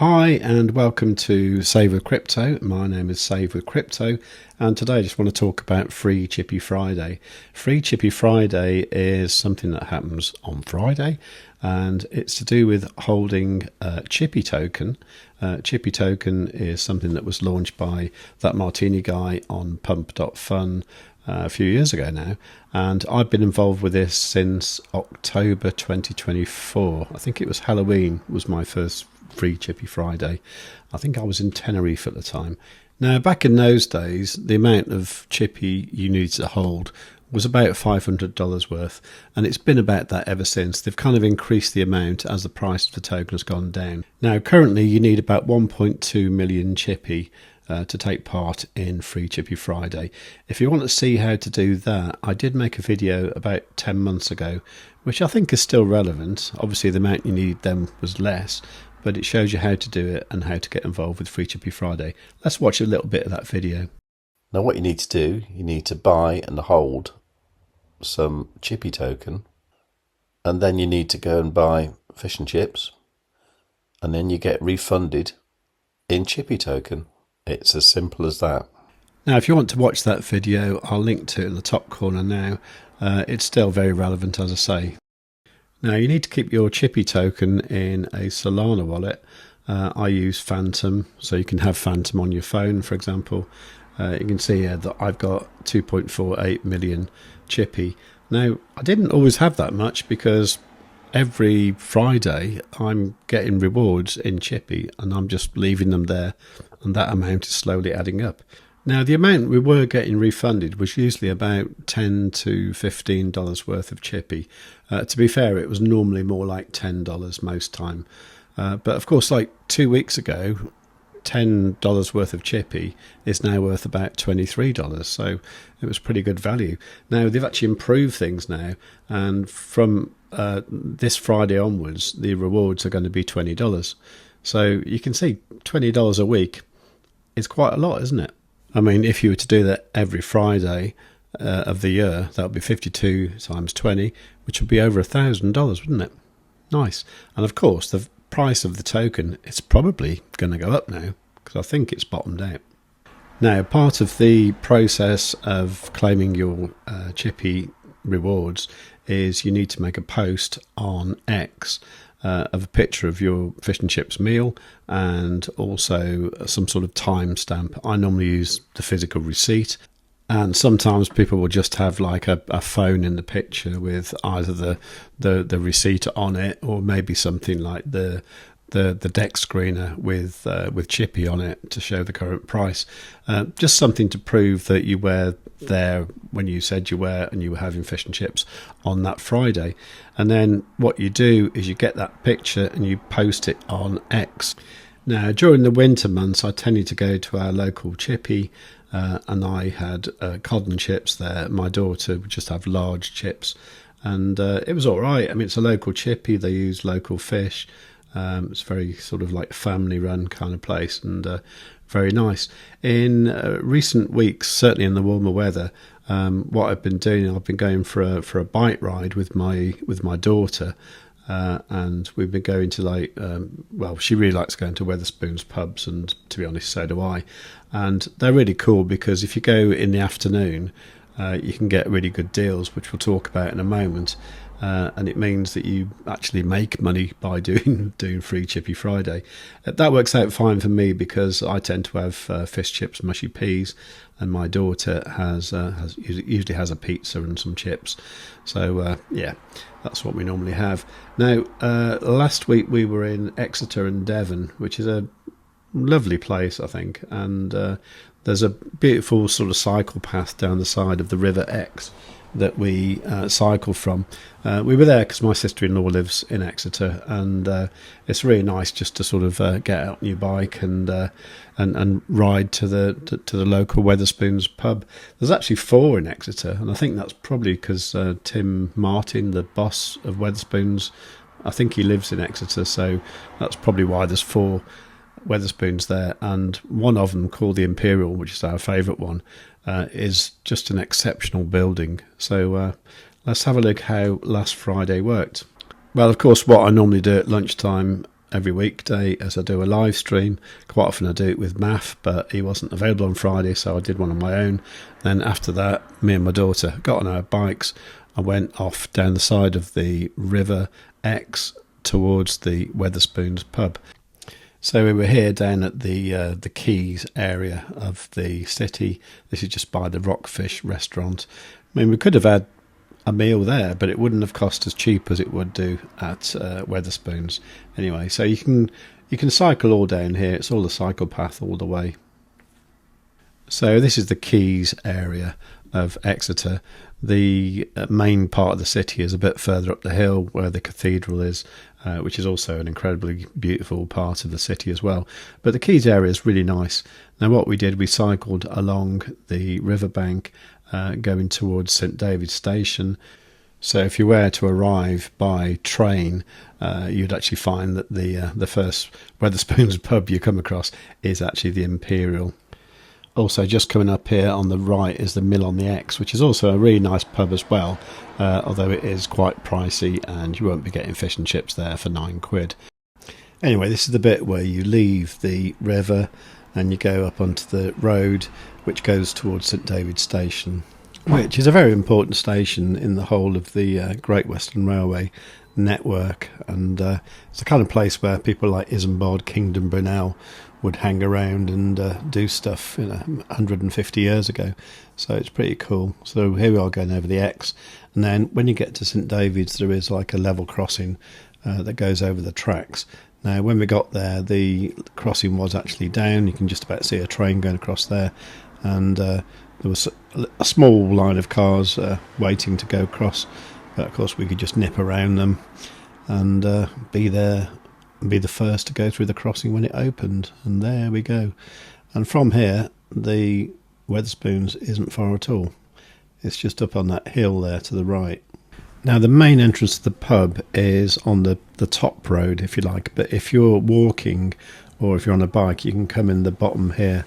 Hi and welcome to Save with Crypto. My name is Save with Crypto, and today I just want to talk about Free Chippy Friday. Free Chippy Friday is something that happens on Friday, and it's to do with holding Chippy token. Chippy token is something that was launched by that Martini guy on pump.fun a few years ago now, and I've been involved with this since October 2024. I think it was Halloween was my first Free Chippy Friday. I think I was in Tenerife at the time. Now, back in those days, the amount of chippy you needed to hold was about $500 worth, and it's been about that ever since. They've kind of increased the amount as the price of the token has gone down. Now, currently, you need about 1.2 million chippy to take part in Free Chippy Friday. If you want to see how to do that, I did make a video about 10 months ago, which I think is still relevant. Obviously, the amount you need then was less, but it shows you how to do it and how to get involved with Free Chippy Friday. Let's watch a little bit of that video. Now what you need to do, you need to buy and hold some chippy token, and then you need to go and buy fish and chips, and then you get refunded in chippy token. It's as simple as that. Now, if you want to watch that video, I'll link to it in the top corner now. It's still very relevant, as I say. Now, you need to keep your chippy token in a Solana wallet. I use Phantom, so you can have Phantom on your phone, for example. You can see here that I've got 2.48 million chippy. Now, I didn't always have that much because every Friday I'm getting rewards in chippy and I'm just leaving them there, and that amount is slowly adding up. Now, the amount we were getting refunded was usually about $10 to $15 worth of chippy. To be fair, it was normally more like $10 most time. But of course, like 2 weeks ago, $10 worth of chippy is now worth about $23. So it was pretty good value. Now, they've actually improved things now. And from this Friday onwards, the rewards are going to be $20. So you can see $20 a week is quite a lot, isn't it? I mean, if you were to do that every Friday of the year, that would be 52 times 20, which would be over $1,000, wouldn't it? Nice. And of course, the price of the token is probably going to go up now, because I think it's bottomed out. Now, part of the process of claiming your chippy rewards is you need to make a post on X of a picture of your fish and chips meal, and also some sort of timestamp. I normally use the physical receipt, and sometimes people will just have like a phone in the picture with either the receipt on it, or maybe something like the deck screener with chippy on it to show the current price. Just something to prove that you were there when you said you were, and you were having fish and chips on that Friday. And then what you do is you get that picture and you post it on X. Now, during the winter months, I tended to go to our local chippy, and I had cod and chips there. My daughter would just have large chips, and it was all right. I mean, it's a local chippy. They use local fish. It's very sort of like family run kind of place, and very nice. In recent weeks, certainly in the warmer weather, what I've been doing, I've been going for a bike ride with my daughter, and we've been going to like well, she really likes going to Wetherspoons pubs, and to be honest, so do I. And they're really cool because if you go in the afternoon, you can get really good deals, which we'll talk about in a moment. And it means that you actually make money by doing Free Chippy Friday. That works out fine for me because I tend to have fish, chips, mushy peas, and my daughter usually has a pizza and some chips. So yeah, that's what we normally have. Now, last week we were in Exeter and Devon, which is a lovely place, I think, and there's a beautiful sort of cycle path down the side of the River Exe that we cycle from. We were there because my sister-in-law lives in Exeter, and it's really nice just to sort of get out on your bike and ride to the local Wetherspoons pub. There's actually 4 in Exeter, and I think that's probably because Tim Martin, the boss of Wetherspoons, I think he lives in Exeter, so that's probably why there's 4 Wetherspoons there, and one of them, called the Imperial, which is our favourite one, is just an exceptional building. So let's have a look how last Friday worked. Well, of course, what I normally do at lunchtime every weekday as I do a live stream. Quite often I do it with Maff, but he wasn't available on Friday, so I did one on my own. Then after that, me and my daughter got on our bikes. I went off down the side of the River X towards the Wetherspoons pub. So we were here down at the Quays area of the city. This is just by the Rockfish restaurant. I mean, we could have had a meal there, but it wouldn't have cost as cheap as it would do at Wetherspoons. Anyway, so you can cycle all down here. It's all the cycle path all the way. So this is the Quays area of Exeter. The main part of the city is a bit further up the hill where the cathedral is, which is also an incredibly beautiful part of the city as well. But the Quays area is really nice. Now what we did, we cycled along the riverbank going towards St David's Station. So if you were to arrive by train, you'd actually find that the first Wetherspoons pub you come across is actually the Imperial. Also, just coming up here on the right is the Mill on the X, which is also a really nice pub as well, although it is quite pricey and you won't be getting fish and chips there for £9. Anyway, this is the bit where you leave the river and you go up onto the road which goes towards St David's Station, which is a very important station in the whole of the Great Western Railway network, and it's the kind of place where people like Isambard, Kingdom Brunel would hang around and do stuff 150 years ago. So it's pretty cool. So here we are going over the X, and then when you get to St David's there is like a level crossing that goes over the tracks. Now when we got there, the crossing was actually down. You can just about see a train going across there, and there was a small line of cars waiting to go across, but of course we could just nip around them and be there and be the first to go through the crossing when it opened. And there we go. And from here the Wetherspoons isn't far at all. It's just up on that hill there to the right. Now the main entrance to the pub is on the top road, if you like, but if you're walking or if you're on a bike, you can come in the bottom here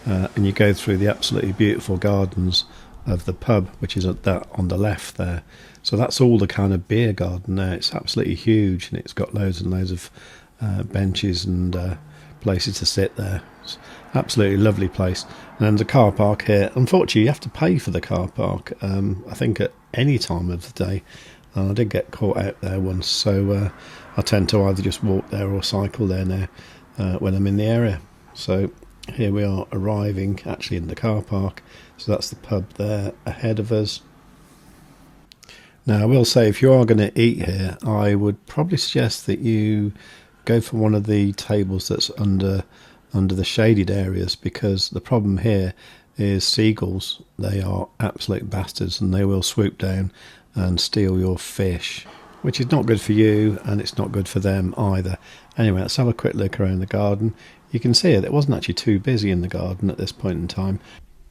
and you go through the absolutely beautiful gardens of the pub, which is at that on the left there. So that's all the kind of beer garden there. It's absolutely huge, and it's got loads and loads of benches and places to sit there. It's absolutely lovely place. And then the car park here. Unfortunately, you have to pay for the car park, I think at any time of the day. And I did get caught out there once, so I tend to either just walk there or cycle there now when I'm in the area. So here we are arriving actually in the car park. So that's the pub there ahead of us. Now I will say, if you are going to eat here, I would probably suggest that you go for one of the tables that's under the shaded areas, because the problem here is seagulls. They are absolute bastards and they will swoop down and steal your fish, which is not good for you and it's not good for them either. Anyway, let's have a quick look around the garden. You can see it wasn't actually too busy in the garden at this point in time,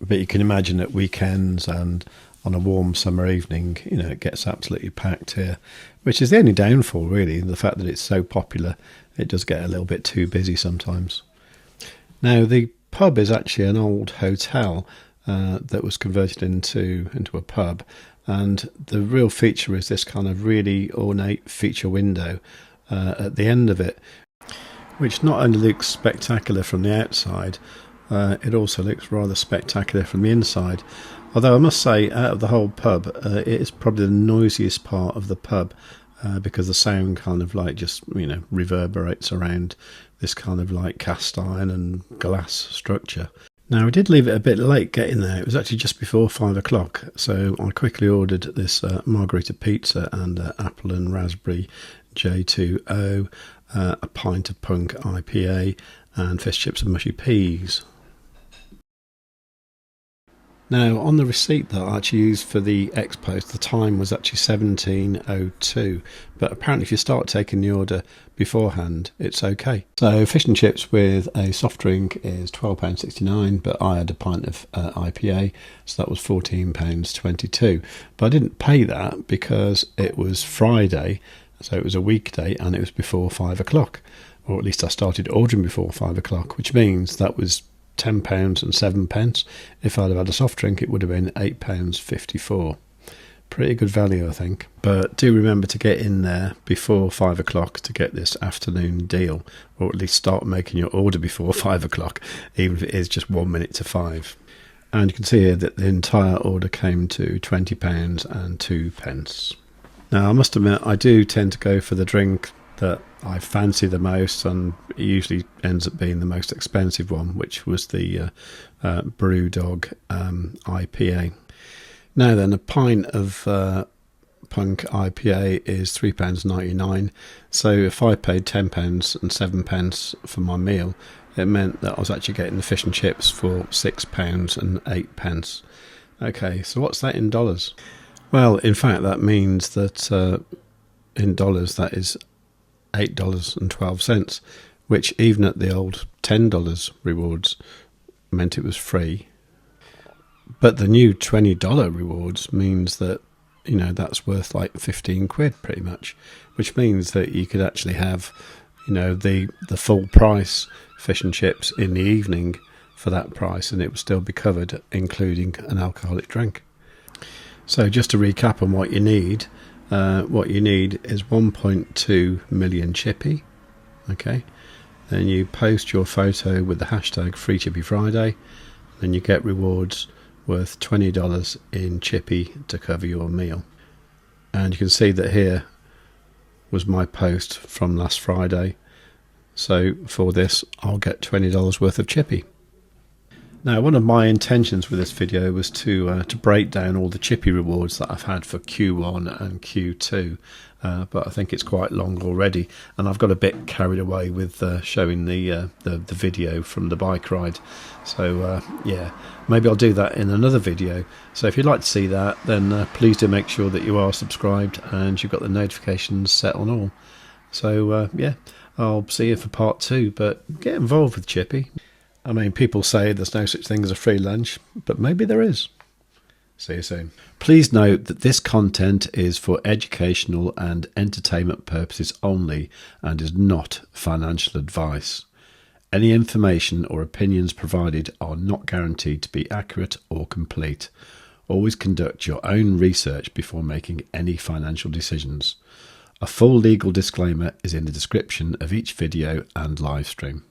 but you can imagine at weekends and on a warm summer evening, it gets absolutely packed here, which is the only downfall really, the fact that it's so popular. It does get a little bit too busy sometimes. Now the pub is actually an old hotel that was converted into a pub, and the real feature is this kind of really ornate feature window at the end of it, which not only looks spectacular from the outside, it also looks rather spectacular from the inside. Although I must say, out of the whole pub, it is probably the noisiest part of the pub, because the sound kind of like just reverberates around this kind of like cast iron and glass structure. Now I did leave it a bit late getting there. It was actually just before 5 o'clock, so I quickly ordered this margherita pizza and apple and raspberry J2O, a pint of punk IPA, and fish chips and mushy peas. Now, on the receipt that I actually used for the X-Post, the time was actually 17:02, but apparently if you start taking the order beforehand, it's okay. So fish and chips with a soft drink is £12.69, but I had a pint of IPA, so that was £14.22. But I didn't pay that because it was Friday, so it was a weekday, and it was before 5 o'clock, or at least I started ordering before 5 o'clock, which means that was £10.07. If I'd have had a soft drink, it would have been £8.54. Pretty good value, I think. But do remember to get in there before 5 o'clock to get this afternoon deal, or at least start making your order before 5 o'clock, even if it is just 1 minute to 5. And you can see here that the entire order came to £20 and 2p. Now, I must admit, I do tend to go for the drink that I fancy the most, and it usually ends up being the most expensive one, which was the Brewdog IPA. Now then, a pint of Punk IPA is £3.99. So if I paid £10 and 7p for my meal, it meant that I was actually getting the fish and chips for £6 and 8p. Okay, so what's that in dollars? Well, in fact, that means that in dollars that is $8.12, which even at the old $10 rewards meant it was free. But the new $20 rewards means that, you know, that's worth like 15 quid pretty much, which means that you could actually have, you know, the full price fish and chips in the evening for that price, and it would still be covered, including an alcoholic drink. So just to recap on what you need is 1.2 million chippy. Okay, then you post your photo with the hashtag FreeChippyFriday, then you get rewards worth $20 in chippy to cover your meal. And you can see that here was my post from last Friday. So for this, I'll get $20 worth of chippy. Now, one of my intentions with this video was to break down all the chippy rewards that I've had for Q1 and Q2, but I think it's quite long already, and I've got a bit carried away with showing the video from the bike ride. So yeah, maybe I'll do that in another video. So if you'd like to see that, then please do make sure that you are subscribed and you've got the notifications set on all. So yeah, I'll see you for part 2, but get involved with chippy. I mean, people say there's no such thing as a free lunch, but maybe there is. See you soon. Please note that this content is for educational and entertainment purposes only and is not financial advice. Any information or opinions provided are not guaranteed to be accurate or complete. Always conduct your own research before making any financial decisions. A full legal disclaimer is in the description of each video and live stream.